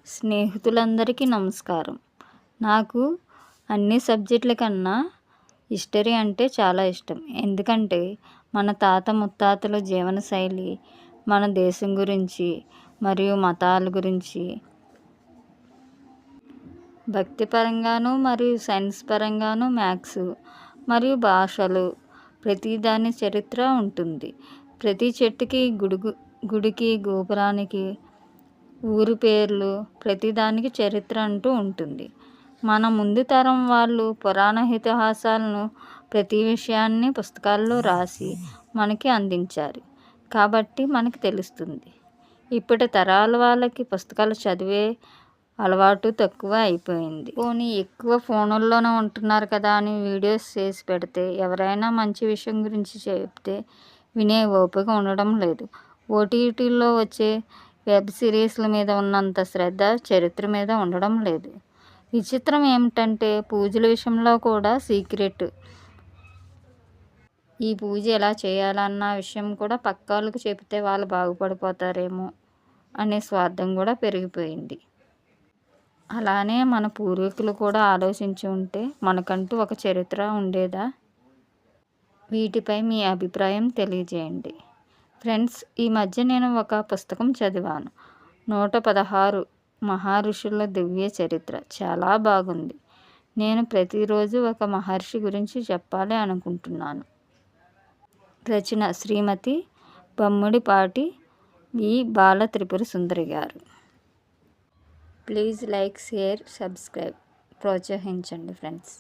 స్నేహితులందరికీ నమస్కారం. నాకు అన్ని సబ్జెక్టుల కన్నా హిస్టరీ అంటే చాలా ఇష్టం. ఎందుకంటే మన తాత ముత్తాతల జీవనశైలి, మన దేశం గురించి మరియు మతాల గురించి భక్తిపరంగాను మరియు సైన్స్ పరంగాను మ్యాథ్స్ మరియు భాషలు ప్రతిదాని చరిత్ర ఉంటుంది. ప్రతి చెట్టుకి గుడికి గోపురానికి ఊరి పేర్లు ప్రతిదానికి చరిత్ర అంటూ ఉంటుంది. మన ముందు తరం వాళ్ళు పురాణ ఇతిహాసాలను ప్రతి విషయాన్ని పుస్తకాల్లో రాసి మనకి అందించారు కాబట్టి మనకి తెలుస్తుంది. ఇప్పటి తరాల వాళ్ళకి పుస్తకాలు చదివే అలవాటు తక్కువ అయిపోయింది. పోనీ ఎక్కువ ఫోనుల్లోనే ఉంటున్నారు కదా అని వీడియోస్ చేసి పెడితే ఎవరైనా మంచి విషయం గురించి చెప్తే వినే ఓపిక ఉండడం లేదు. ఓటీటీలో వచ్చే వెబ్ సిరీస్ల మీద ఉన్నంత శ్రద్ధ చరిత్ర మీద ఉండడం లేదు. విచిత్రం ఏమిటంటే పూజల విషయంలో కూడా సీక్రెట్. ఈ పూజ ఎలా చేయాలన్న విషయం కూడా పక్కోళ్ళకి చెబితే వాళ్ళు బాగుపడిపోతారేమో అనే స్వార్థం కూడా పెరిగిపోయింది. అలానే మన పూర్వీకులు కూడా ఆలోచించి ఉంటే మనకంటూ ఒక చరిత్ర ఉండేదా? వీటిపై మీ అభిప్రాయం తెలియజేయండి. ఫ్రెండ్స్, ఈ మధ్య నేను ఒక పుస్తకం చదివాను. 116 మహర్షుల దివ్య చరిత్ర. చాలా బాగుంది. నేను ప్రతిరోజు ఒక మహర్షి గురించి చెప్పాలి అనుకుంటున్నాను. రచన శ్రీమతి బమ్మిడిపాటి వి. బాల త్రిపుర సుందరి గారు. Please like, share, subscribe. ప్రోత్సహించండి ఫ్రెండ్స్.